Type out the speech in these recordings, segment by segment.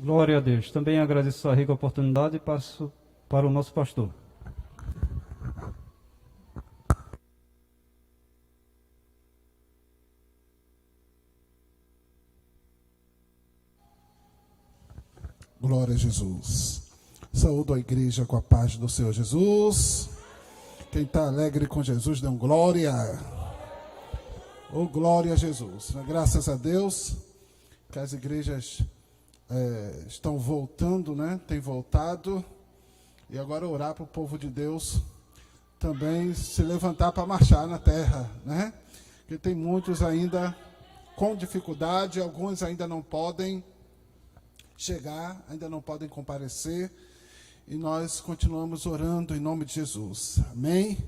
Glória a Deus. Também agradeço a rica oportunidade e passo para o nosso pastor. Glória a Jesus. Saúdo a igreja com a paz do Senhor Jesus. Quem está alegre com Jesus, dê um glória. Oh, glória a Jesus. Graças a Deus que as igrejas estão voltando, né? Tem voltado. E agora orar para o povo de Deus também se levantar para marchar na terra, né? Porque tem muitos ainda com dificuldade, alguns ainda não podem chegar, ainda não podem comparecer, e nós continuamos orando em nome de Jesus, amém?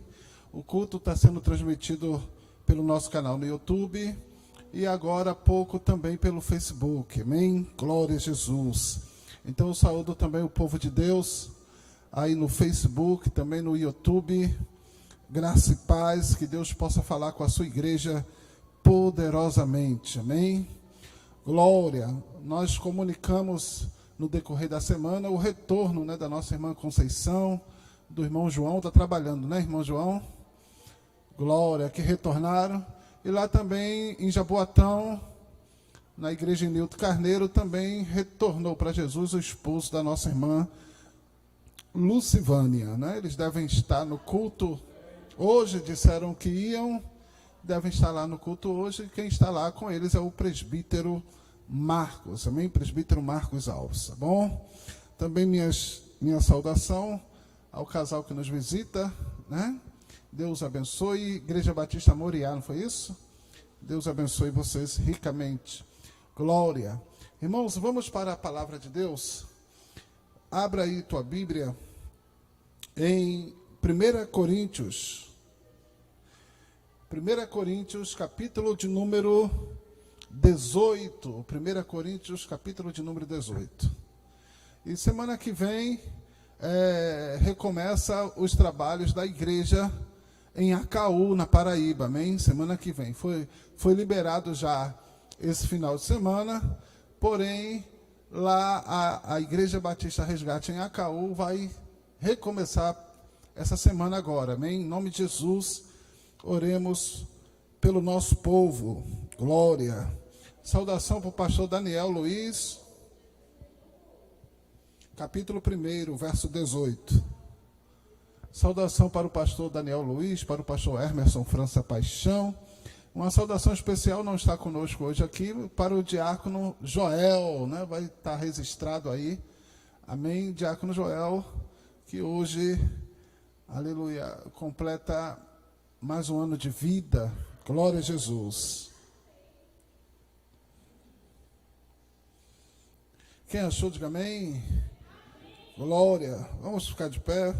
O culto está sendo transmitido pelo nosso canal no YouTube, e agora há pouco também pelo Facebook, amém? Glória a Jesus. Então eu saúdo também o povo de Deus, aí no Facebook, também no YouTube, graça e paz, que Deus possa falar com a sua igreja poderosamente, amém? Glória, nós comunicamos no decorrer da semana o retorno, né, da nossa irmã Conceição, do irmão João, está trabalhando, né, irmão João? Glória, que retornaram. E lá também em Jaboatão, na igreja em Nilton Carneiro, também retornou para Jesus o esposo da nossa irmã Lucivânia, né? Eles devem estar no culto hoje, disseram que iam, devem estar lá no culto hoje. Quem está lá com eles é o presbítero Marcos, amém? Presbítero Marcos Alves, tá bom? Também minha saudação ao casal que nos visita, né? Deus abençoe. Igreja Batista Moriá, não foi isso? Deus abençoe vocês ricamente. Glória. Irmãos, vamos para a palavra de Deus. Abra aí tua Bíblia em 1 Coríntios. 1 Coríntios, capítulo de número 18. 1 Coríntios, capítulo de número 18. E semana que vem recomeça os trabalhos da igreja em Acaú, na Paraíba, amém? Semana que vem. Foi liberado já esse final de semana, porém, lá a Igreja Batista Resgate em Acaú vai recomeçar essa semana agora, amém? Em nome de Jesus, oremos pelo nosso povo. Glória. Saudação para o pastor Daniel Luiz, capítulo 1, verso 18. Saudação para o pastor Daniel Luiz, para o pastor Emerson França Paixão. Uma saudação especial, não está conosco hoje aqui, para o diácono Joel, né? Vai estar registrado aí, amém? Diácono Joel, que hoje, aleluia, completa mais um ano de vida. Glória a Jesus. Quem achou, diga amém. Glória. Vamos ficar de pé,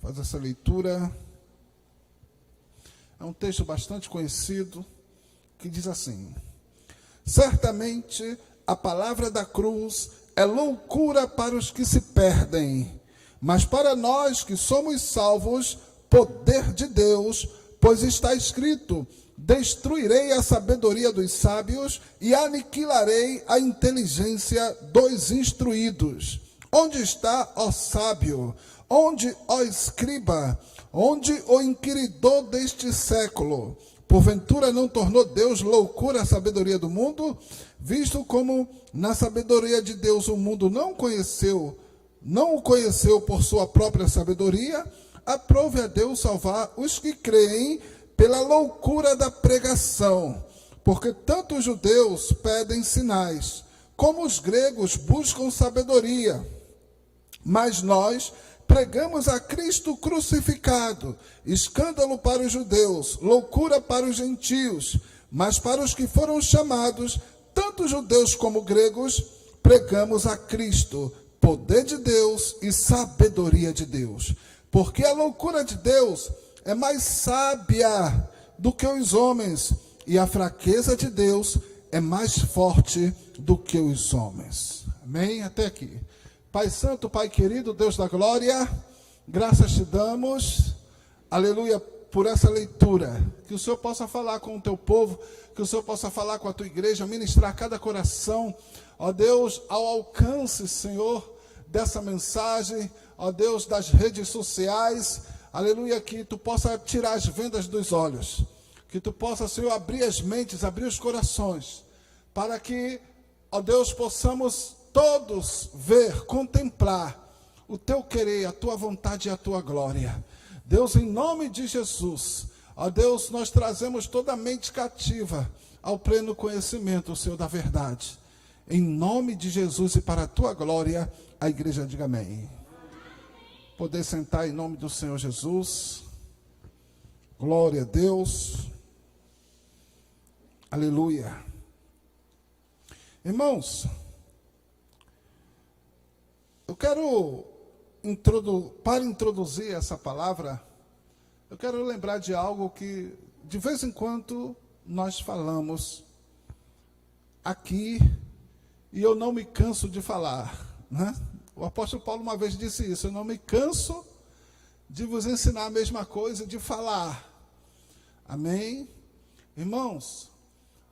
fazer essa leitura. É um texto bastante conhecido, que diz assim: certamente a palavra da cruz é loucura para os que se perdem, mas para nós que somos salvos, poder de Deus, pois está escrito: destruirei a sabedoria dos sábios e aniquilarei a inteligência dos instruídos. Onde está, ó sábio? Onde, ó escriba? Onde o inquiridor deste século? Porventura não tornou Deus loucura a sabedoria do mundo? Visto como na sabedoria de Deus o mundo não o conheceu por sua própria sabedoria, aprove a Deus salvar os que creem pela loucura da pregação. Porque tanto os judeus pedem sinais, como os gregos buscam sabedoria. Mas nós pregamos a Cristo crucificado, escândalo para os judeus, loucura para os gentios, mas para os que foram chamados, tanto judeus como gregos, pregamos a Cristo, poder de Deus e sabedoria de Deus. Porque a loucura de Deus é mais sábia do que os homens, e a fraqueza de Deus é mais forte do que os homens. Amém? Até aqui. Pai Santo, Pai querido, Deus da glória, graças te damos, aleluia, por essa leitura, que o Senhor possa falar com o teu povo, que o Senhor possa falar com a tua igreja, ministrar cada coração, ó Deus, ao alcance, Senhor, dessa mensagem, ó Deus, das redes sociais, aleluia, que tu possa tirar as vendas dos olhos, que tu possa, Senhor, abrir as mentes, abrir os corações, para que, ó Deus, possamos todos ver, contemplar o teu querer, a tua vontade e a tua glória. Deus, em nome de Jesus, ó Deus, nós trazemos toda a mente cativa ao pleno conhecimento, Senhor, da verdade. Em nome de Jesus e para a tua glória, a igreja diga amém. Poder sentar em nome do Senhor Jesus. Glória a Deus. Aleluia. Irmãos, eu quero, para introduzir essa palavra, eu quero lembrar de algo que, de vez em quando, nós falamos aqui, e eu não me canso de falar, né? O apóstolo Paulo uma vez disse isso: eu não me canso de vos ensinar a mesma coisa, de falar. Amém? Irmãos,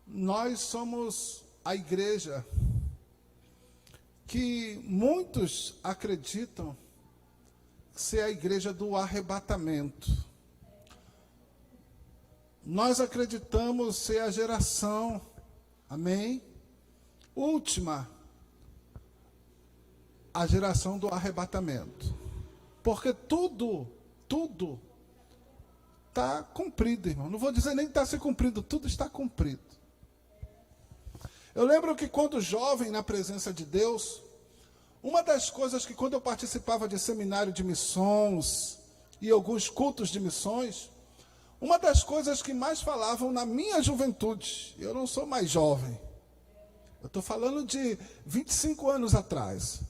nós somos a igreja que muitos acreditam ser a igreja do arrebatamento. Nós acreditamos ser a geração, amém, última, a geração do arrebatamento. Porque tudo está cumprido, irmão. Não vou dizer nem que está se cumprindo, tudo está cumprido. Eu lembro que quando jovem na presença de Deus, uma das coisas que quando eu participava de seminário de missões e alguns cultos de missões, uma das coisas que mais falavam na minha juventude, eu não sou mais jovem, eu estou falando de 25 anos atrás,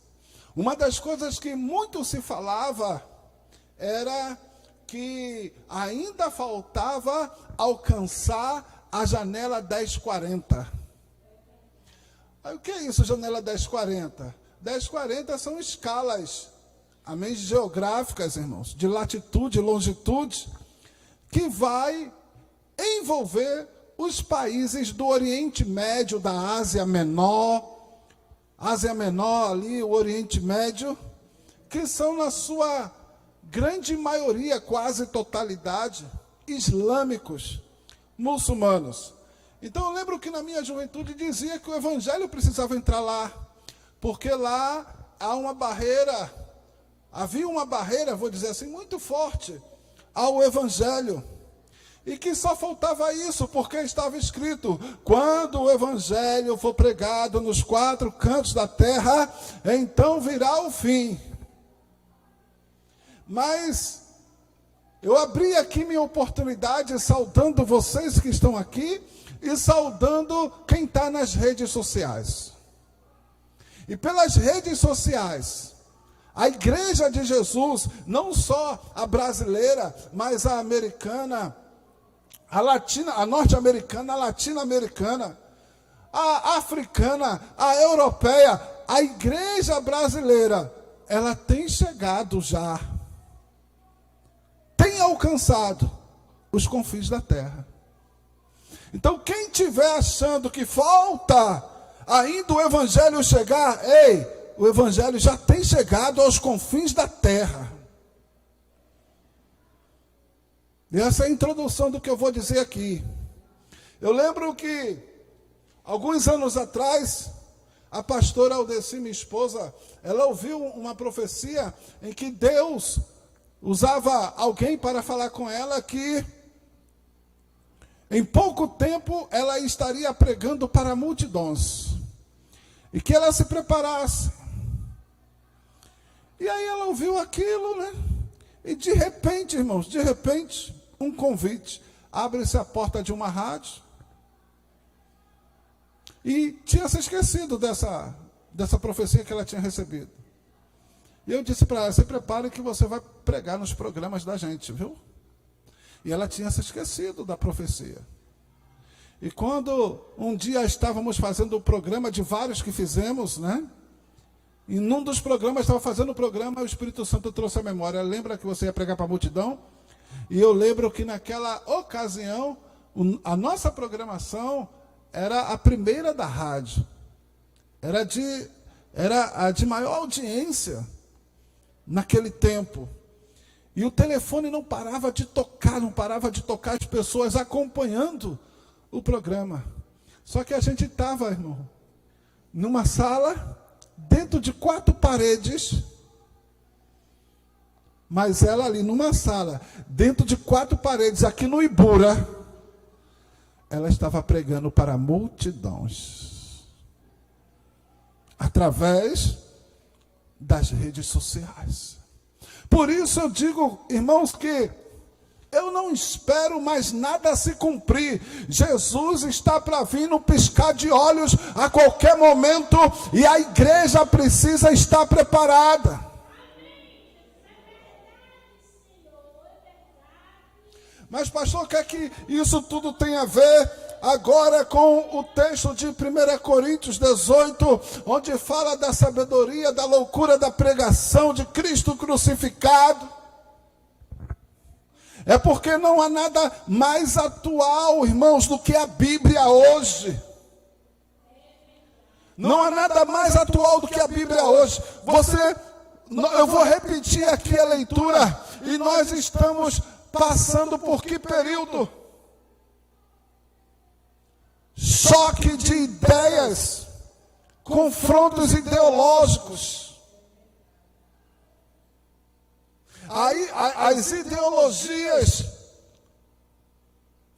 uma das coisas que muito se falava era que ainda faltava alcançar a janela 1040. Aí, o que é isso, janela 1040? 1040 são escalas, amém, geográficas, irmãos, de latitude e longitude, que vai envolver os países do Oriente Médio, da Ásia Menor ali, o Oriente Médio, que são na sua grande maioria, quase totalidade, islâmicos, muçulmanos. Então eu lembro que na minha juventude dizia que o evangelho precisava entrar lá, porque lá havia uma barreira, vou dizer assim, muito forte ao evangelho. E que só faltava isso, porque estava escrito: quando o evangelho for pregado nos 4 cantos da terra, então virá o fim. Mas eu abri aqui minha oportunidade saudando vocês que estão aqui e saudando quem está nas redes sociais. E pelas redes sociais, a igreja de Jesus, não só a brasileira, mas a americana, a latina, a norte-americana, a latino-americana, a africana, a europeia, a igreja brasileira, ela tem chegado já, tem alcançado os confins da terra. Então, quem estiver achando que falta ainda o evangelho chegar, o evangelho já tem chegado aos confins da terra. E essa é a introdução do que eu vou dizer aqui. Eu lembro que, alguns anos atrás, a pastora Aldeci, minha esposa, ela ouviu uma profecia em que Deus usava alguém para falar com ela que em pouco tempo ela estaria pregando para multidões. E que ela se preparasse. E aí ela ouviu aquilo, né? E de repente, irmãos, um convite. Abre-se a porta de uma rádio. E tinha se esquecido dessa profecia que ela tinha recebido. E eu disse para ela: se prepare que você vai pregar nos programas da gente, viu? E ela tinha se esquecido da profecia. E quando um dia estávamos fazendo o programa de vários que fizemos, né? E num dos programas, estava fazendo o programa, o Espírito Santo trouxe a memória. Lembra que você ia pregar para a multidão? E eu lembro que naquela ocasião, a nossa programação era a primeira da rádio. Era a de maior audiência naquele tempo. E o telefone não parava de tocar, as pessoas acompanhando o programa. Só que a gente estava, irmão, numa sala, dentro de 4 paredes, mas ela ali numa sala, dentro de 4 paredes, aqui no Ibura, ela estava pregando para multidões, através das redes sociais. Por isso eu digo, irmãos, que eu não espero mais nada se cumprir. Jesus está para vir no piscar de olhos a qualquer momento, e a igreja precisa estar preparada. Mas, pastor, o que é que isso tudo tem a ver agora com o texto de 1 Coríntios 18, onde fala da sabedoria, da loucura da pregação de Cristo crucificado? É porque não há nada mais atual, irmãos, do que a Bíblia hoje. Não há nada mais atual do que a Bíblia hoje. Eu vou repetir aqui a leitura, e nós estamos passando por que período? Choque de ideias, confrontos ideológicos. Aí as ideologias,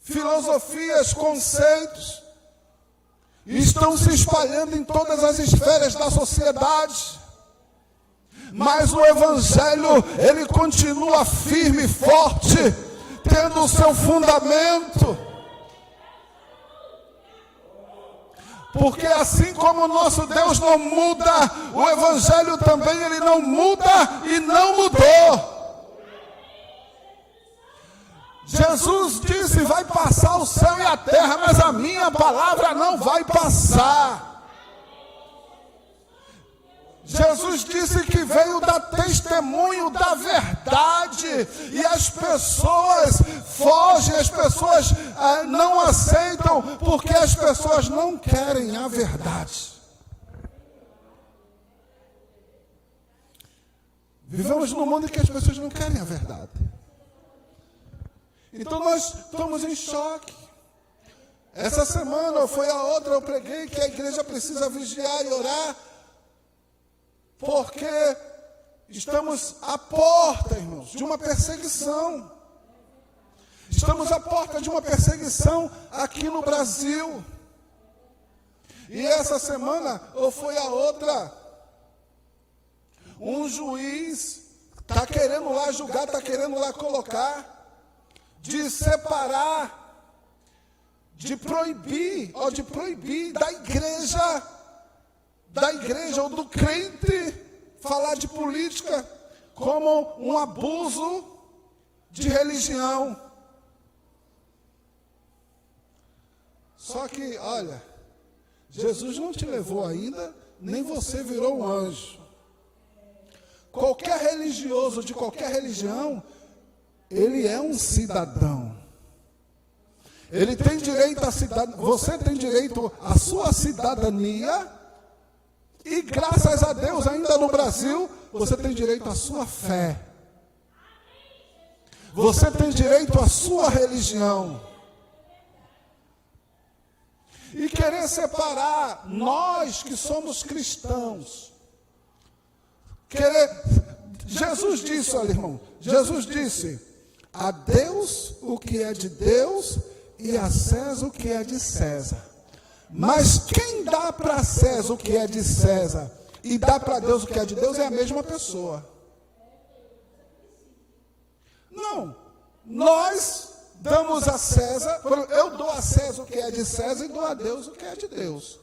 filosofias, conceitos estão se espalhando em todas as esferas da sociedade. Mas o Evangelho, ele continua firme e forte, tendo o seu fundamento. Porque assim como o nosso Deus não muda, o Evangelho também ele não muda e não mudou. Jesus disse, vai passar o céu e a terra, mas a minha palavra não vai passar. Jesus disse que veio dar testemunho da verdade, e as pessoas fogem, as pessoas não aceitam, porque as pessoas não querem a verdade. Vivemos num mundo em que as pessoas não querem a verdade. Então nós estamos em choque. Essa semana, ou foi a outra, eu preguei que a igreja precisa vigiar e orar, porque estamos à porta, irmãos, de uma perseguição. Estamos à porta de uma perseguição aqui no Brasil. E essa semana, ou foi a outra, um juiz está querendo lá julgar, está querendo lá colocar, de separar, de proibir da igreja ou do crente falar de política como um abuso de religião. Só que, olha, Jesus não te levou ainda, nem você virou um anjo. Qualquer religioso de qualquer religião, ele é um cidadão. Ele tem direito à cidadania, você tem direito à sua cidadania, e graças a Deus, ainda no Brasil, você tem direito à sua fé. Você tem direito à sua religião. E querer separar nós que somos cristãos. Jesus disse, olha, irmão, Jesus disse, a Deus o que é de Deus e a César o que é de César. Mas quem dá para César o que é de César e dá para Deus o que é de Deus é a mesma pessoa. Não, nós damos a César, eu dou a César o que é de César e dou a Deus o que é de Deus.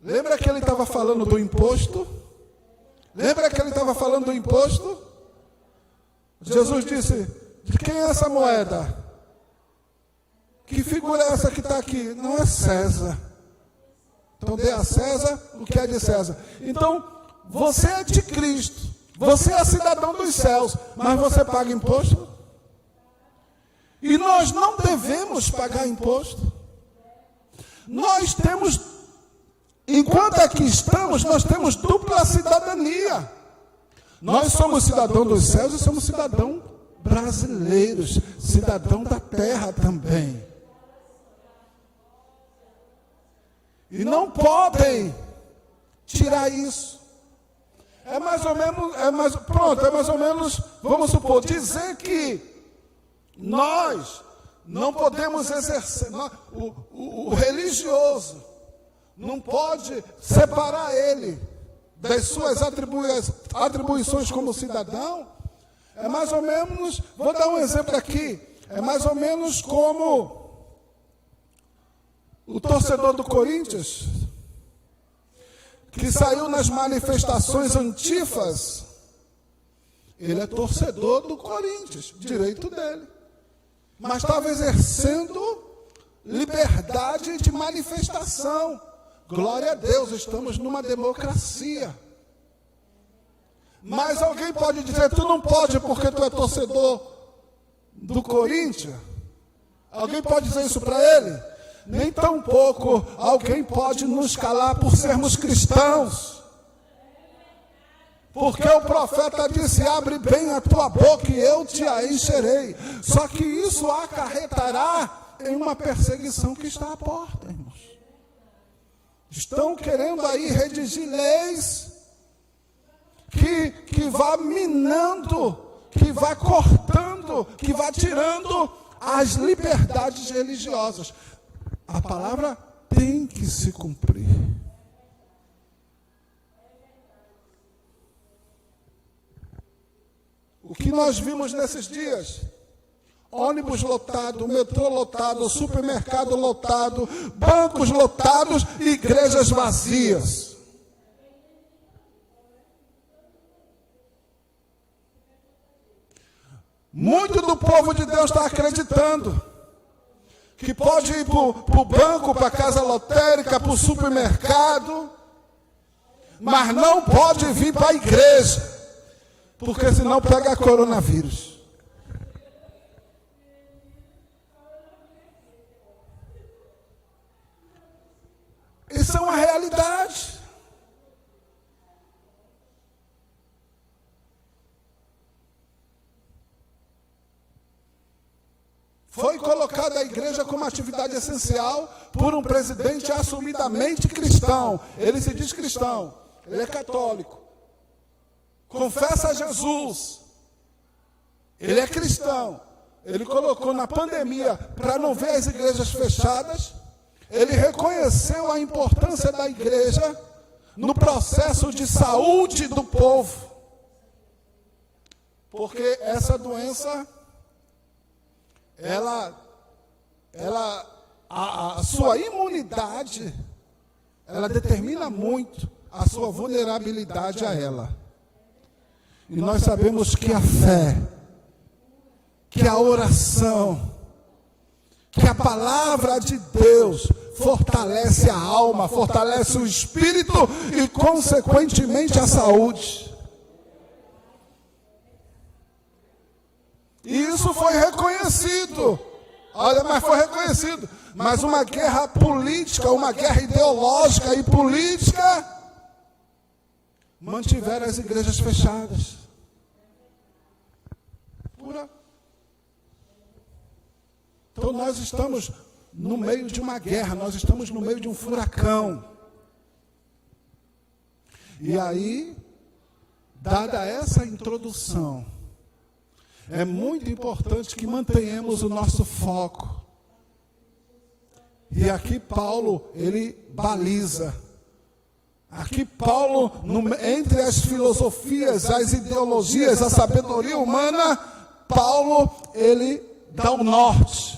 Lembra que ele estava falando do imposto? Jesus disse, de quem é essa moeda? Que figura é essa que está aqui? Não é César. Então dê a César o que é de César. Então, você é de Cristo. Você é cidadão dos céus. Mas você paga imposto? E nós não devemos pagar imposto. Nós temos, enquanto aqui estamos, nós temos dupla cidadania. Nós somos cidadão dos céus e somos cidadão brasileiros, cidadão da terra também. E não podem tirar isso. É mais ou menos, vamos supor, dizer que nós não podemos exercer, o religioso não pode separar ele das suas atribuições como cidadão. É mais ou menos, vou dar um exemplo aqui, é mais ou menos como o torcedor do Corinthians, que saiu nas manifestações antifas. Ele é torcedor do Corinthians, direito dele. Mas estava exercendo liberdade de manifestação. Glória a Deus, estamos numa democracia. Mas alguém pode dizer, tu não pode porque tu é torcedor do Corinthians? Alguém pode dizer isso para ele? Nem tampouco alguém pode nos calar por sermos cristãos. Porque o profeta disse, abre bem a tua boca e eu te a encherei. Só que isso acarretará em uma perseguição que está à porta, irmãos. Estão querendo aí redigir leis que vá minando, que vá cortando, que vá tirando as liberdades religiosas. A palavra tem que se cumprir. O que nós vimos nesses dias? Ônibus lotado, metrô lotado, supermercado lotado, bancos lotados e igrejas vazias. Muito do povo de Deus está acreditando que pode ir para o banco, para a casa lotérica, para o supermercado, mas não pode vir para a igreja, porque senão pega coronavírus. Isso é uma realidade. Foi colocada a igreja como atividade essencial por um presidente assumidamente cristão. Ele se diz cristão, ele é católico, confessa a Jesus, ele é cristão. Ele colocou na pandemia para não ver as igrejas fechadas. Ele reconheceu a importância da igreja no processo de saúde do povo. Porque essa doença, a sua imunidade, ela determina muito a sua vulnerabilidade a ela. E nós sabemos que a fé, que a oração, que a palavra de Deus fortalece a alma, fortalece o espírito e, consequentemente, a saúde. E isso foi reconhecido. Olha, mas foi reconhecido. Mas uma guerra política, uma guerra ideológica e política mantiveram as igrejas fechadas. Então nós estamos no meio de uma guerra, nós estamos no meio de um furacão. E aí, dada essa introdução, é muito importante que mantenhamos o nosso foco. E aqui Paulo, ele baliza. Aqui Paulo, entre as filosofias, as ideologias, a sabedoria humana, Paulo, ele dá o norte.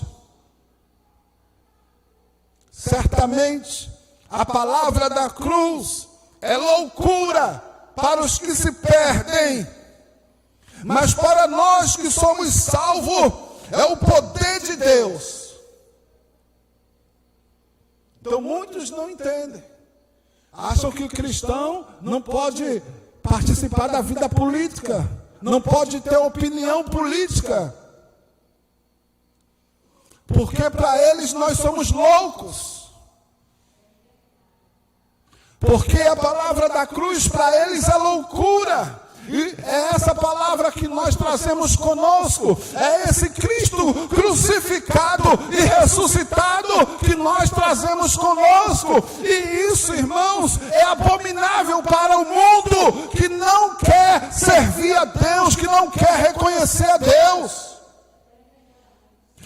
Certamente, a palavra da cruz é loucura para os que se perdem, mas para nós que somos salvos, é o poder de Deus. Então muitos não entendem. Acham que o cristão não pode participar da vida política, não pode ter opinião política. Porque para eles nós somos loucos. Porque a palavra da cruz para eles é loucura. E é essa palavra que nós trazemos conosco. É esse Cristo crucificado e ressuscitado que nós trazemos conosco. E isso, irmãos, é abominável para o mundo que não quer servir a Deus, que não quer reconhecer a Deus.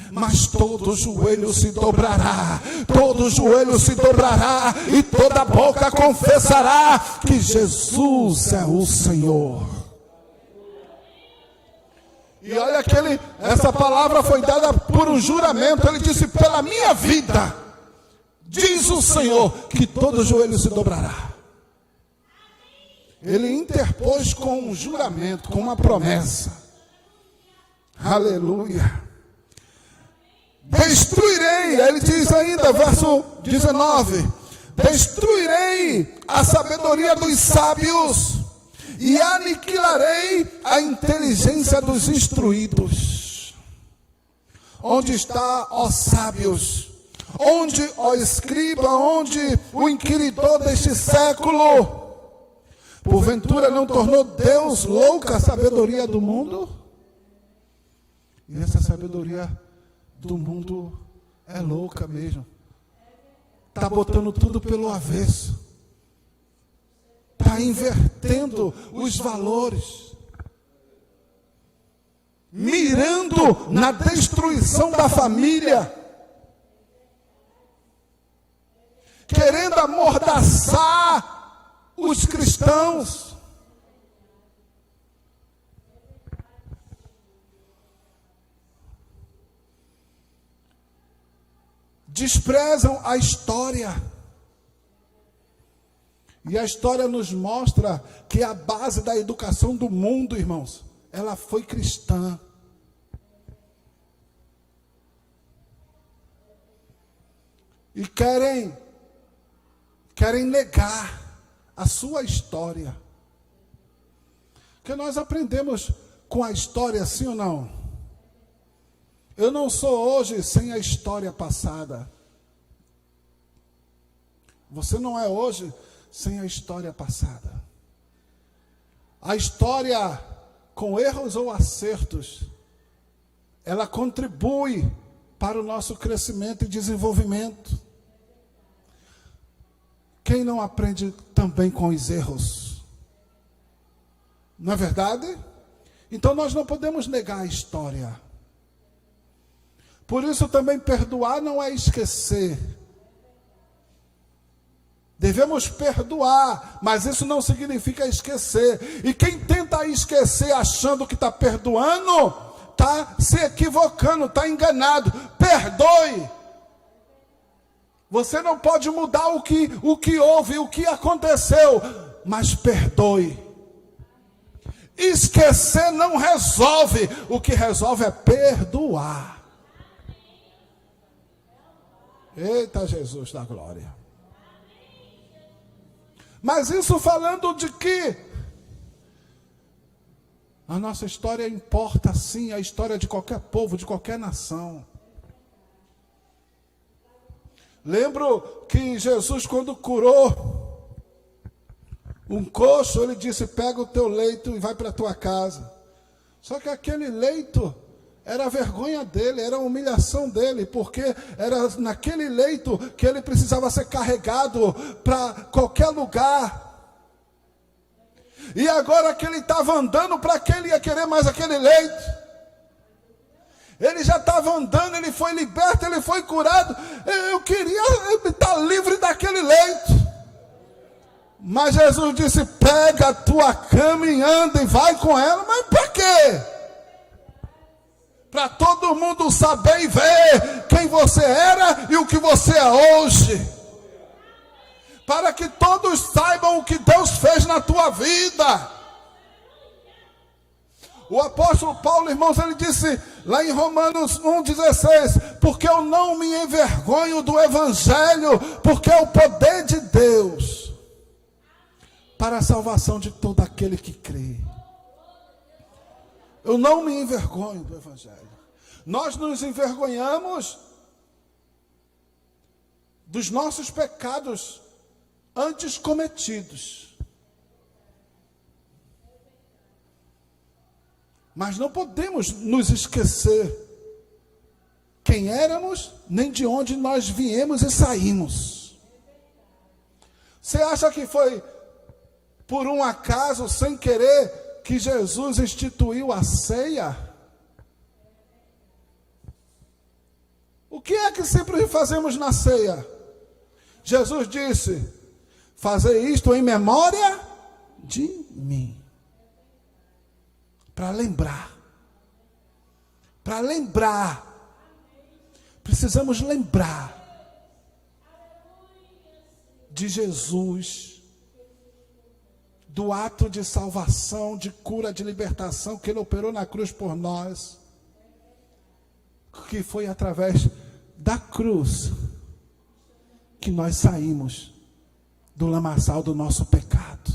Mas todo joelho se dobrará, todo joelho se dobrará e toda boca confessará que Jesus é o Senhor. E olha que essa palavra foi dada por um juramento. Ele disse: pela minha vida, diz o Senhor, que todo joelho se dobrará. Ele interpôs com um juramento, com uma promessa. Aleluia. Destruirei, ele diz ainda, verso 19: destruirei a sabedoria dos sábios e aniquilarei a inteligência dos instruídos. Onde está, ó sábios? Onde, ó escriba? Onde o inquiridor deste século? Porventura não tornou Deus louca a sabedoria do mundo? E essa sabedoria do mundo é louca mesmo. Está botando tudo pelo avesso. Está invertendo os valores. Mirando na destruição da família. Querendo amordaçar os cristãos. Desprezam a história. E a história nos mostra que a base da educação do mundo, irmãos, ela foi cristã. E querem negar a sua história. Que nós aprendemos com a história, sim ou não? Eu não sou hoje sem a história passada. Você não é hoje sem a história passada. A história, com erros ou acertos, ela contribui para o nosso crescimento e desenvolvimento. Quem não aprende também com os erros? Não é verdade? Então nós não podemos negar a história. Por isso também perdoar não é esquecer. Devemos perdoar, mas isso não significa esquecer. E quem tenta esquecer achando que está perdoando, está se equivocando, está enganado. Perdoe. Você não pode mudar o que houve, o que aconteceu, mas perdoe. Esquecer não resolve, o que resolve é perdoar. Eita Jesus da glória. Mas isso falando de que a nossa história importa sim, a história de qualquer povo, de qualquer nação. Lembro que Jesus, quando curou um coxo, ele disse: pega o teu leito e vai para a tua casa. Só que aquele leito era a vergonha dele, era a humilhação dele, porque era naquele leito que ele precisava ser carregado para qualquer lugar. E agora que ele estava andando, para que ele ia querer mais aquele leito? Ele já estava andando, ele foi liberto, ele foi curado. Eu queria estar livre daquele leito. Mas Jesus disse: pega a tua cama e anda e vai com ela. Mas para quê? Para todo mundo saber e ver quem você era e o que você é hoje. Para que todos saibam o que Deus fez na tua vida. O apóstolo Paulo, irmãos, ele disse lá em Romanos 1,16: porque eu não me envergonho do evangelho, porque é o poder de Deus para a salvação de todo aquele que crê. Eu não me envergonho do evangelho. Nós nos envergonhamos dos nossos pecados antes cometidos. Mas não podemos nos esquecer quem éramos, nem de onde nós viemos e saímos. Você acha que foi por um acaso, sem querer, que Jesus instituiu a ceia? O que é que sempre fazemos na ceia? Jesus disse: fazer isto em memória de mim. Para lembrar. Para lembrar. Precisamos lembrar de Jesus, do ato de salvação, de cura, de libertação que Ele operou na cruz por nós, que foi através da cruz que nós saímos do lamaçal do nosso pecado.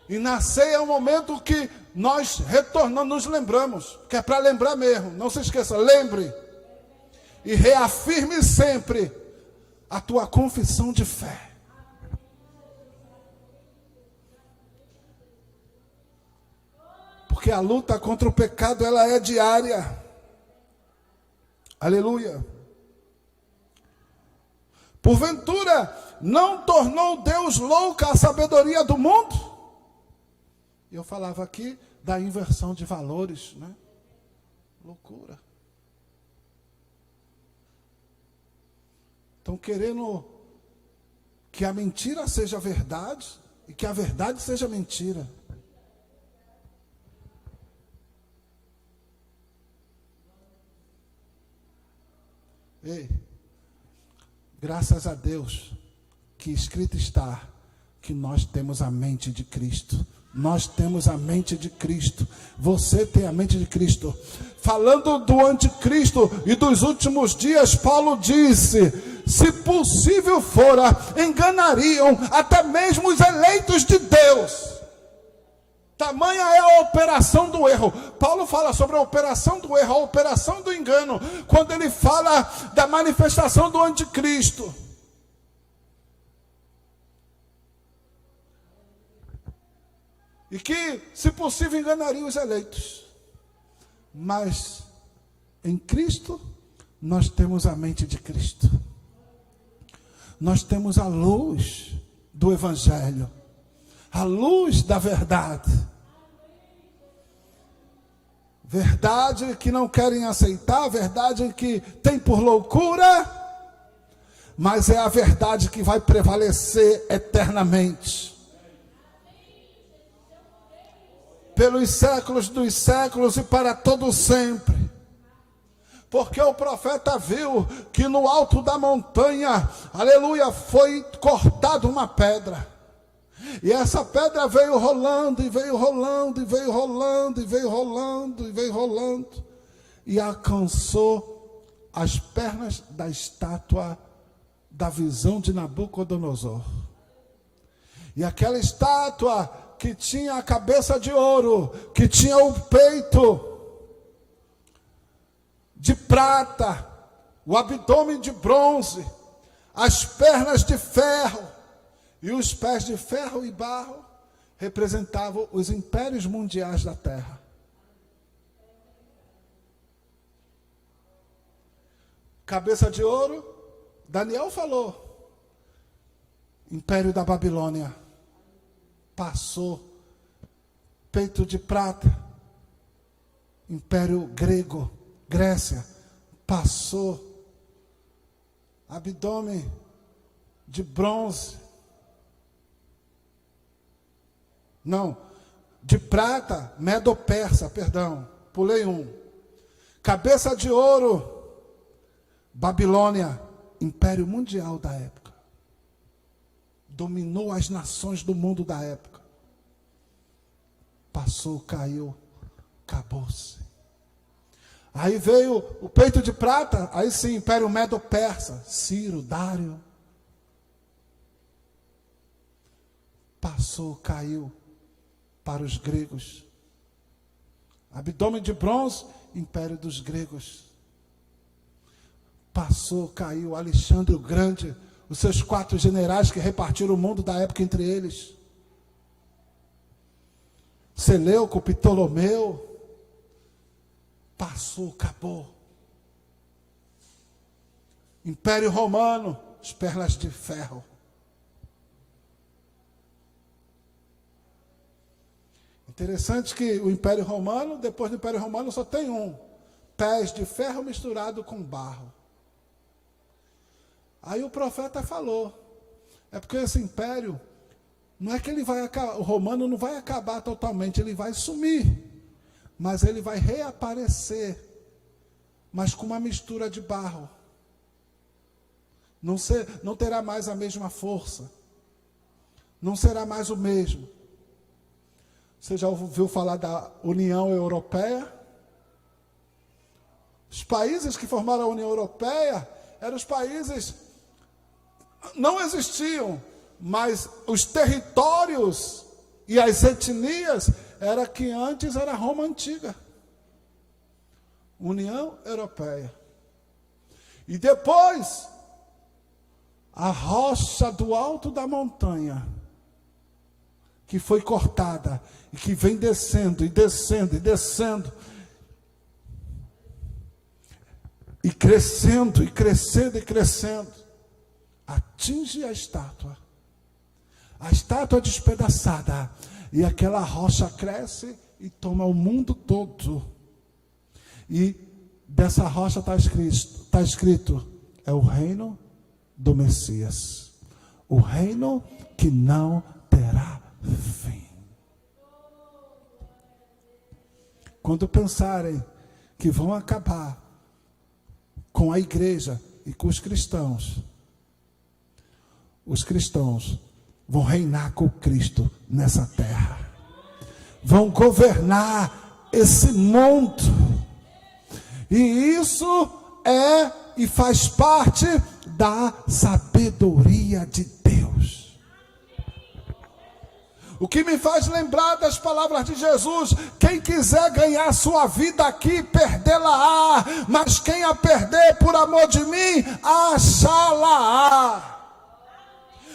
E na ceia é o momento que nós retornamos, nos lembramos, que é para lembrar mesmo, não se esqueça, lembre e reafirme sempre a tua confissão de fé. Porque a luta contra o pecado, ela é diária. Aleluia. Porventura, não tornou Deus louca a sabedoria do mundo? Eu falava aqui da inversão de valores, né? Loucura. Estão querendo que a mentira seja verdade e que a verdade seja mentira. Ei, graças a Deus que escrito está que nós temos a mente de Cristo. Nós temos a mente de Cristo. Você tem a mente de Cristo. Falando do anticristo e dos últimos dias, Paulo disse: se possível fora, enganariam até mesmo os eleitos de Deus. Tamanha é a operação do erro. Paulo fala sobre a operação do erro, a operação do engano, quando ele fala da manifestação do anticristo. E que, se possível, enganaria os eleitos. Mas, em Cristo, nós temos a mente de Cristo. Nós temos a luz do Evangelho. A luz da verdade. Verdade que não querem aceitar, verdade que tem por loucura, mas é a verdade que vai prevalecer eternamente. Pelos séculos dos séculos e para todo sempre. Porque o profeta viu que no alto da montanha, aleluia, foi cortada uma pedra. E essa pedra veio rolando, e veio rolando, e veio rolando, e veio rolando, e veio rolando. E alcançou as pernas da estátua da visão de Nabucodonosor. E aquela estátua que tinha a cabeça de ouro, que tinha o peito de prata, o abdômen de bronze, as pernas de ferro e os pés de ferro e barro, representavam os impérios mundiais da terra. Cabeça de ouro, Daniel falou, Império da Babilônia. Passou. Peito de prata, Império Grego, Grécia, passou. Abdômen de bronze, não, de prata, Medo-Persa, perdão, pulei um. Cabeça de ouro, Babilônia, Império Mundial da época. Dominou as nações do mundo da época. Passou, caiu, acabou-se. Aí veio o peito de prata, aí sim, Império Medo-Persa, Ciro, Dário. Passou, caiu para os gregos. Abdômen de bronze, Império dos gregos. Passou, caiu Alexandre o Grande, os seus 4 generais que repartiram o mundo da época entre eles. Seleuco, Ptolomeu. Passou, acabou. Império Romano, as pernas de ferro. Interessante que o Império Romano, depois do Império Romano, só tem um: pés de ferro misturado com barro. Aí o profeta falou: é porque esse império, não é que ele vai acabar, o romano não vai acabar totalmente, ele vai sumir, mas ele vai reaparecer, mas com uma mistura de barro. Não terá mais a mesma força, não será mais o mesmo. Você já ouviu falar da União Europeia? Os países que formaram a União Europeia eram os países, não existiam, mas os territórios e as etnias era que antes era Roma Antiga. União Europeia. E depois, a rocha do alto da montanha, que foi cortada, e que vem descendo, e descendo, e descendo, e crescendo, e crescendo, e crescendo, atinge a estátua despedaçada, e aquela rocha cresce e toma o mundo todo. E dessa rocha está escrito, é o reino do Messias, o reino que não terá fim. Quando pensarem que vão acabar com a igreja e com os cristãos vão reinar com Cristo nessa terra, vão governar esse mundo, e isso é e faz parte da sabedoria de Deus. O que me faz lembrar das palavras de Jesus: quem quiser ganhar sua vida aqui, perdê-la-á, mas quem a perder por amor de mim, achá-la-á.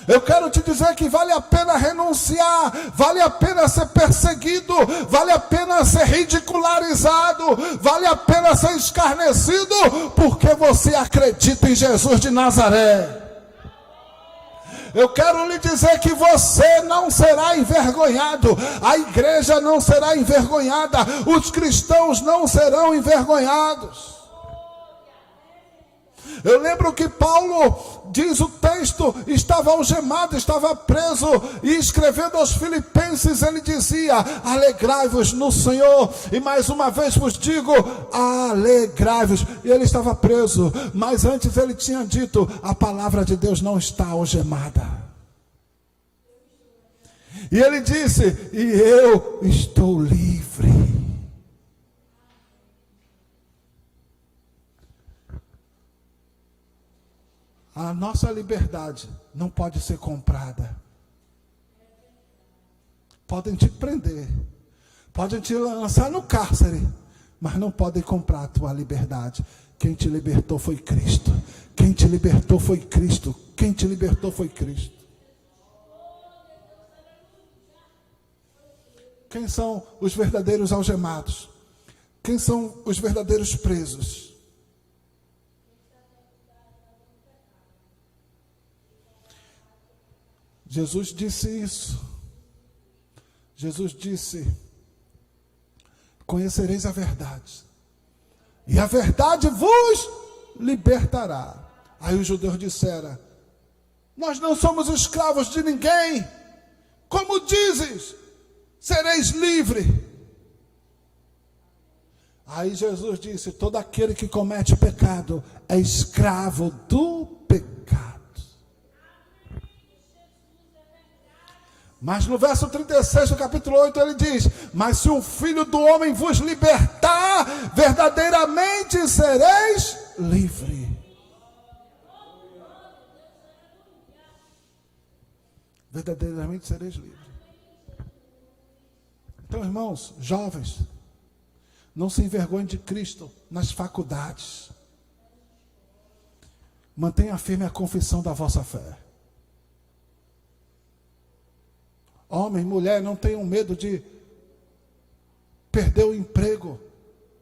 Eu quero te dizer que vale a pena renunciar, vale a pena ser perseguido, vale a pena ser ridicularizado, vale a pena ser escarnecido, porque você acredita em Jesus de Nazaré. Eu quero lhe dizer que você não será envergonhado, a igreja não será envergonhada, os cristãos não serão envergonhados. Eu lembro que Paulo, diz o texto, estava algemado, estava preso, e escrevendo aos Filipenses, ele dizia: alegrai-vos no Senhor, e mais uma vez vos digo, alegrai-vos. E ele estava preso, mas antes ele tinha dito: a palavra de Deus não está algemada. E ele disse: e eu estou livre. A nossa liberdade não pode ser comprada. Podem te prender, podem te lançar no cárcere, mas não podem comprar a tua liberdade. Quem te libertou foi Cristo. Quem te libertou foi Cristo. Quem te libertou foi Cristo. Quem são os verdadeiros algemados? Quem são os verdadeiros presos? Jesus disse isso. Jesus disse: conhecereis a verdade, e a verdade vos libertará. Aí os judeus disseram: nós não somos escravos de ninguém. Como dizes, sereis livre. Aí Jesus disse: todo aquele que comete pecado é escravo do pecado. Mas no verso 36 do capítulo 8 ele diz: mas se o Filho do Homem vos libertar, verdadeiramente sereis livre. Verdadeiramente sereis livre. Então, irmãos, jovens, não se envergonhem de Cristo nas faculdades. mantenha firme a confissão da vossa fé. Homem, mulher, não tenham medo de perder o emprego,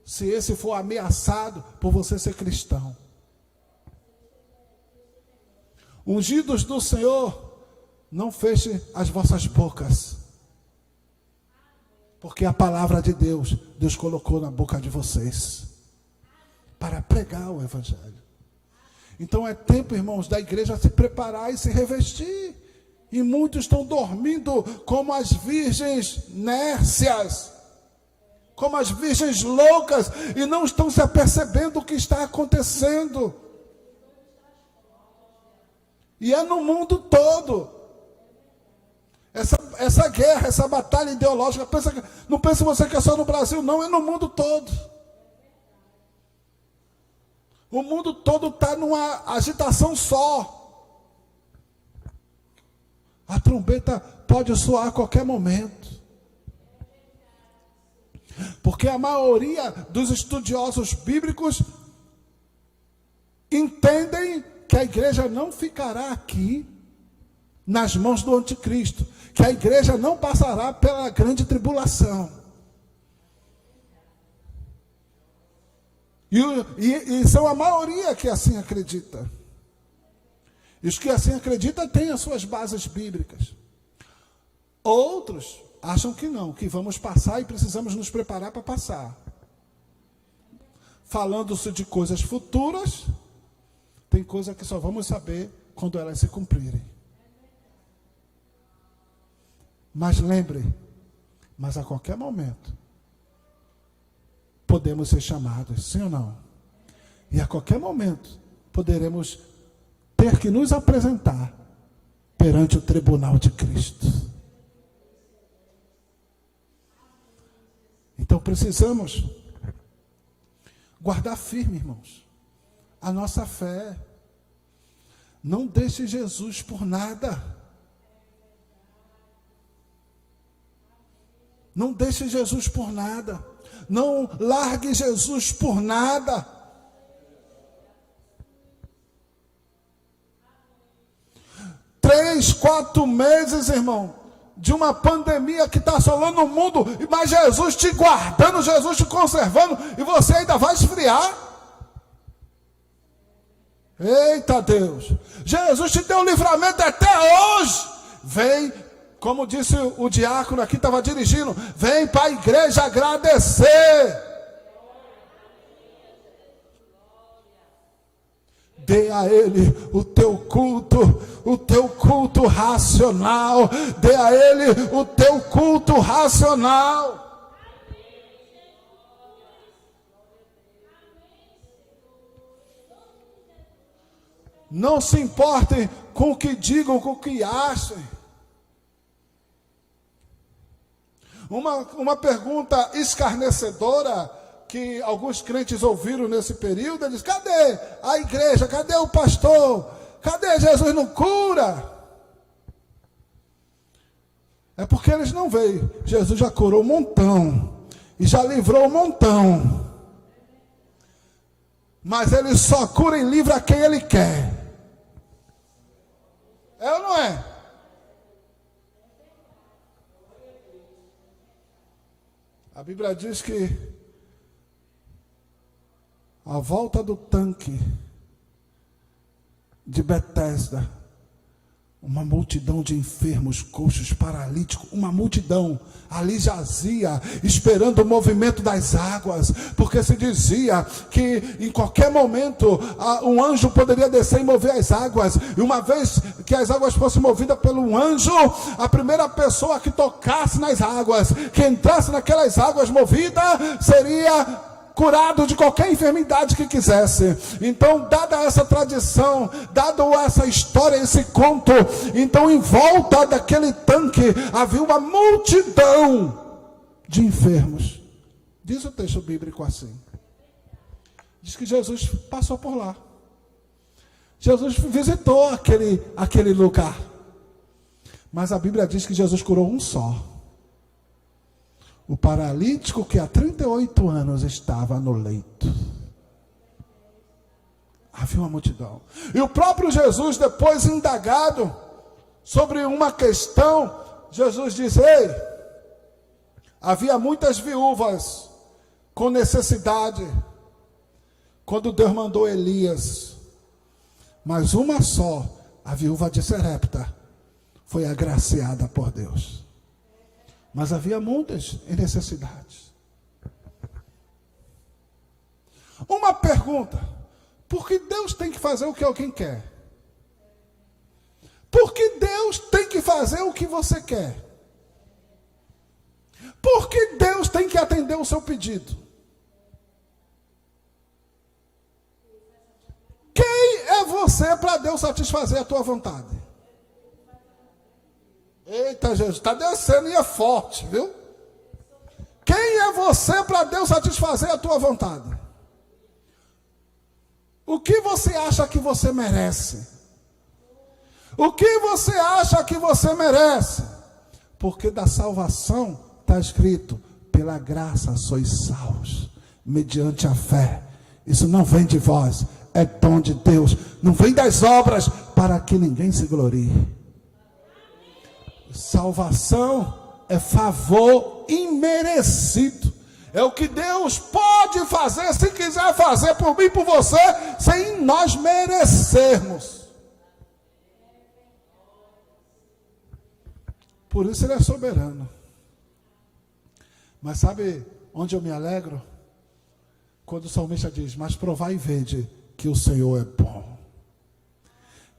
se esse for ameaçado por você ser cristão. Ungidos do Senhor, não feche as vossas bocas, porque a palavra de Deus, Deus colocou na boca de vocês, para pregar o Evangelho. Então é tempo, irmãos, da igreja se preparar e se revestir. E muitos estão dormindo como as virgens nércias, como as virgens loucas, e não estão se apercebendo o que está acontecendo. E é no mundo todo. Essa guerra, essa batalha ideológica, não pense você que é só no Brasil, não, é no mundo todo. O mundo todo está numa agitação só. A trombeta pode soar a qualquer momento. Porque a maioria dos estudiosos bíblicos entendem que a igreja não ficará aqui nas mãos do anticristo, que a igreja não passará pela grande tribulação. E são a maioria que assim acredita. E os que assim acreditam têm as suas bases bíblicas. Outros acham que não, que vamos passar e precisamos nos preparar para passar. Falando-se de coisas futuras, tem coisa que só vamos saber quando elas se cumprirem. Mas lembre, mas a qualquer momento podemos ser chamados, sim ou não? E a qualquer momento poderemos ter que nos apresentar perante o tribunal de Cristo. Então precisamos guardar firme, irmãos, a nossa fé. Não deixe Jesus por nada. Não deixe Jesus por nada. Não largue Jesus por nada. 3, 4 meses, irmão, de uma pandemia que está assolando o mundo, mas Jesus te guardando, Jesus te conservando, e você ainda vai esfriar? Eita Deus! Jesus te deu livramento até hoje. Vem, como disse o diácono aqui, estava dirigindo, vem para a igreja agradecer. Dê a Ele o teu culto racional. Dê a Ele o teu culto racional. Não se importem com o que digam, com o que achem. Uma pergunta escarnecedora que alguns crentes ouviram nesse período, eles: cadê a igreja? Cadê o pastor? Cadê Jesus não cura? É porque eles não veem. Jesus já curou um montão e já livrou um montão, mas Ele só cura e livra quem Ele quer. É ou não é? A Bíblia diz que à volta do tanque de Betesda, uma multidão de enfermos, coxos, paralíticos, uma multidão ali jazia, esperando o movimento das águas, porque se dizia que em qualquer momento um anjo poderia descer e mover as águas, e uma vez que as águas fossem movidas pelo anjo, a primeira pessoa que tocasse nas águas, que entrasse naquelas águas movidas, seria curado de qualquer enfermidade que quisesse. Então, dada essa tradição, dada essa história, esse conto, então em volta daquele tanque havia uma multidão de enfermos. Diz o texto bíblico assim. Diz que Jesus passou por lá. Jesus visitou aquele lugar. Mas a Bíblia diz que Jesus curou um só. O paralítico que há 38 anos estava no leito. Havia uma multidão. E o próprio Jesus, depois indagado sobre uma questão, Jesus diz: ei, havia muitas viúvas com necessidade quando Deus mandou Elias, mas uma só, a viúva de Serepta, foi agraciada por Deus. Mas havia muitas em necessidade. Uma pergunta: por que Deus tem que fazer o que alguém quer? Por que Deus tem que fazer o que você quer? Por que Deus tem que atender o seu pedido? Quem é você para Deus satisfazer a tua vontade? Eita, Jesus, está descendo e é forte, viu? Quem é você para Deus satisfazer a tua vontade? O que você acha que você merece? O que você acha que você merece? Porque da salvação está escrito: pela graça sois salvos, mediante a fé. Isso não vem de vós, é dom de Deus. Não vem das obras, para que ninguém se glorie. Salvação é favor imerecido. É o que Deus pode fazer, se quiser fazer por mim e por você, sem nós merecermos. Por isso Ele é soberano. Mas sabe onde eu me alegro? Quando o salmista diz: mas provai e vede que o Senhor é bom.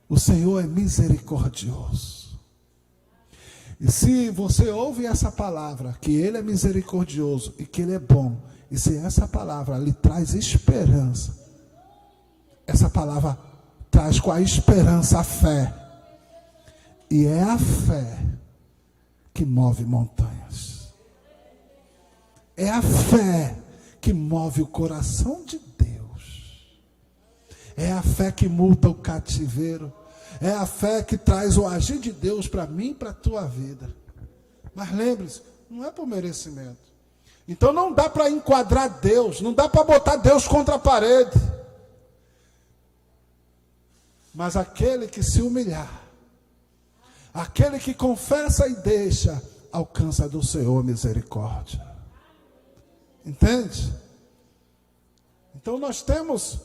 O Senhor é misericordioso. E se você ouve essa palavra, que Ele é misericordioso e que Ele é bom, e se essa palavra lhe traz esperança, essa palavra traz com a esperança a fé. E é a fé que move montanhas. É a fé que move o coração de Deus. É a fé que muda o cativeiro. É a fé que traz o agir de Deus para mim e para a tua vida. Mas lembre-se, não é por merecimento. Então não dá para enquadrar Deus, não dá para botar Deus contra a parede. Mas aquele que se humilhar, aquele que confessa e deixa, alcança do Senhor misericórdia. Entende? Então nós temos,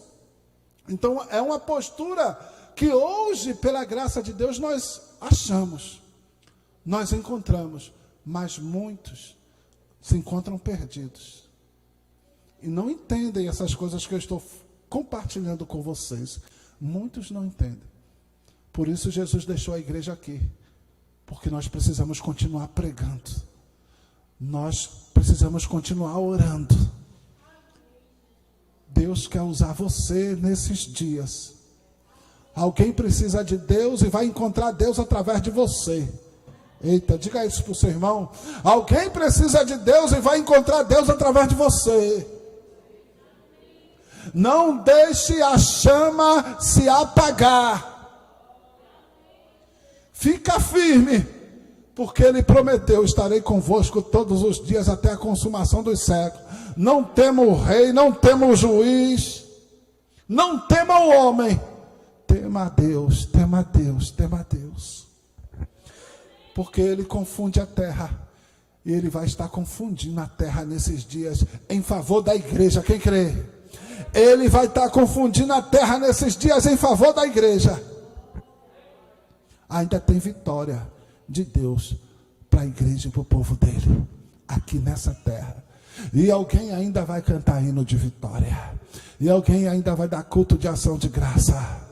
então é uma postura que hoje, pela graça de Deus, nós achamos, nós encontramos, mas muitos se encontram perdidos e não entendem essas coisas que eu estou compartilhando com vocês. Muitos não entendem. Por isso Jesus deixou a igreja aqui, porque nós precisamos continuar pregando, nós precisamos continuar orando. Deus quer usar você nesses dias. Alguém precisa de Deus e vai encontrar Deus através de você. Eita, diga isso para o seu irmão. Alguém precisa de Deus e vai encontrar Deus através de você. Não deixe a chama se apagar. Fica firme, porque Ele prometeu: estarei convosco todos os dias até a consumação dos séculos. Não tema o rei, não tema o juiz, não tema o homem. Tema a Deus, tema a Deus, tema a Deus. Porque Ele confunde a terra. E Ele vai estar confundindo a terra nesses dias em favor da igreja. Quem crê? Ele vai estar confundindo a terra nesses dias em favor da igreja. Ainda tem vitória de Deus para a igreja e para o povo dele, aqui nessa terra. E alguém ainda vai cantar hino de vitória. E alguém ainda vai dar culto de ação de graça.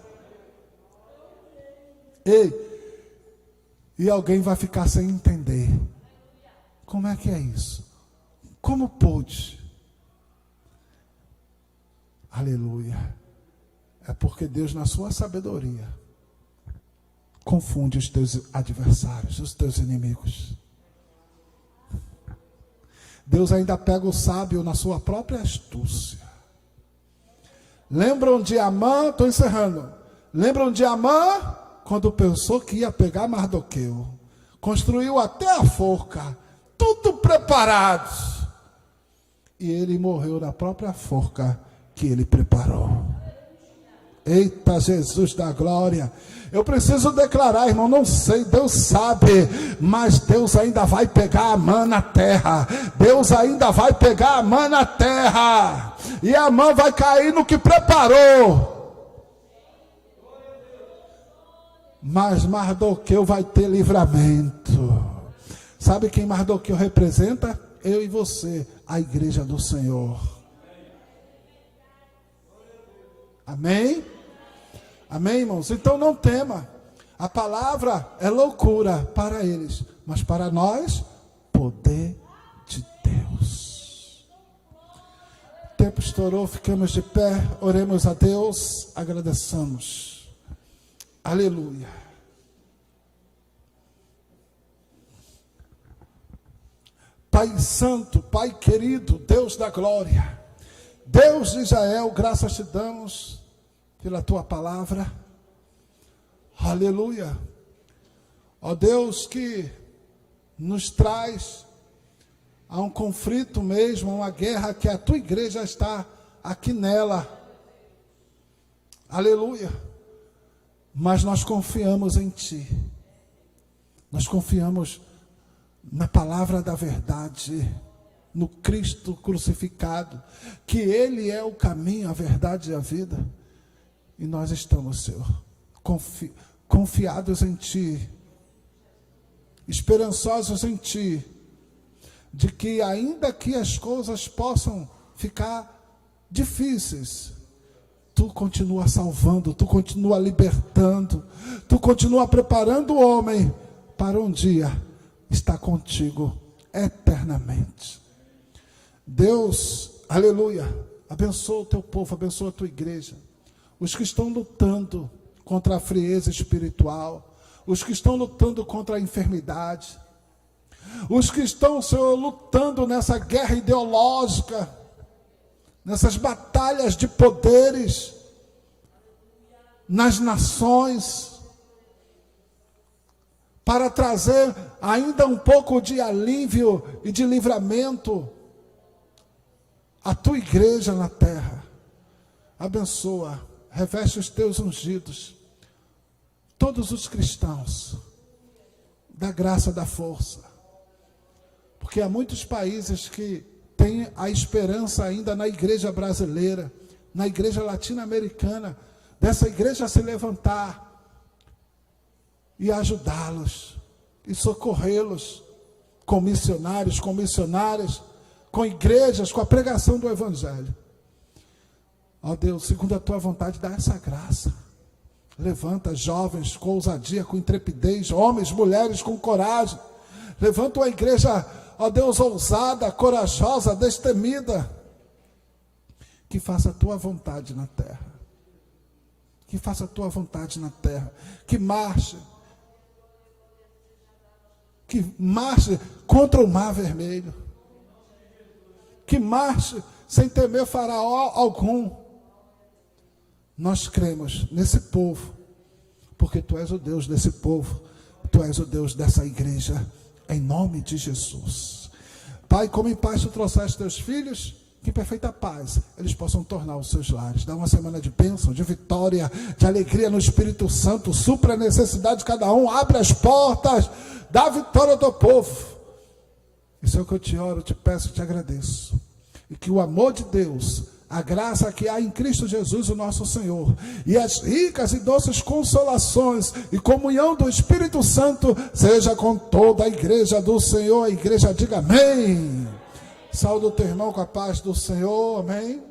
E alguém vai ficar sem entender. Como é que é isso? Como pôde? Aleluia. É porque Deus, na sua sabedoria, confunde os teus adversários, os teus inimigos. Deus ainda pega o sábio na sua própria astúcia. Lembram de Amã? Estou encerrando. Lembram de Amã? Quando pensou que ia pegar Mardoqueu, construiu até a forca, tudo preparado, e ele morreu na própria forca que ele preparou. Eita, Jesus da glória. Eu preciso declarar, irmão, não sei, Deus sabe, mas Deus ainda vai pegar a mão na terra. Deus ainda vai pegar a mão na terra. E a mão vai cair no que preparou. Mas Mardoqueu vai ter livramento. Sabe quem Mardoqueu representa? Eu e você, a igreja do Senhor. Amém? Amém, irmãos? Então não tema. A palavra é loucura para eles, mas para nós, poder de Deus. O tempo estourou, ficamos de pé, oremos a Deus, agradeçamos. Aleluia. Pai santo, Pai querido, Deus da glória, Deus de Israel, graças te damos pela tua palavra. Aleluia. Ó Deus, que nos traz a um conflito mesmo, a uma guerra que a tua igreja está aqui nela. Aleluia. Mas nós confiamos em ti. Nós confiamos na palavra da verdade, no Cristo crucificado, que Ele é o caminho, a verdade e a vida. E nós estamos, Senhor, confiados em Ti, esperançosos em Ti, de que ainda que as coisas possam ficar difíceis, Tu continua salvando, Tu continua libertando, Tu continua preparando o homem para um dia estar contigo eternamente. Deus, aleluia, abençoa o teu povo, abençoa a tua igreja. Os que estão lutando contra a frieza espiritual, os que estão lutando contra a enfermidade, os que estão, Senhor, lutando nessa guerra ideológica, nessas batalhas de poderes, nas nações, para trazer ainda um pouco de alívio e de livramento à tua igreja na terra. Abençoa, reveste os teus ungidos, todos os cristãos, da graça, da força, porque há muitos países que têm a esperança ainda na igreja brasileira, na igreja latino-americana, dessa igreja se levantar e ajudá-los, e socorrê-los, com missionários, com missionárias, com igrejas, com a pregação do Evangelho. Ó Deus, segundo a tua vontade, dá essa graça. Levanta jovens com ousadia, com intrepidez, homens, mulheres com coragem. Levanta uma igreja, ó Deus, ousada, corajosa, destemida, que faça a tua vontade na terra. Que faça a tua vontade na terra. Que marche contra o mar vermelho. Que marche sem temer faraó algum. Nós cremos nesse povo, porque tu és o Deus desse povo, tu és o Deus dessa igreja, em nome de Jesus. Pai, como em paz tu trouxeste teus filhos, que em perfeita paz eles possam tornar os seus lares. Dá uma semana de bênção, de vitória, de alegria no Espírito Santo. Supra a necessidade de cada um, abre as portas, dá vitória ao teu povo. Isso é o que eu te oro, te peço, te agradeço. E que o amor de Deus, a graça que há em Cristo Jesus, o nosso Senhor, e as ricas e doces consolações e comunhão do Espírito Santo seja com toda a igreja do Senhor. A igreja diga amém. Saúde o teu irmão com a paz do Senhor, amém.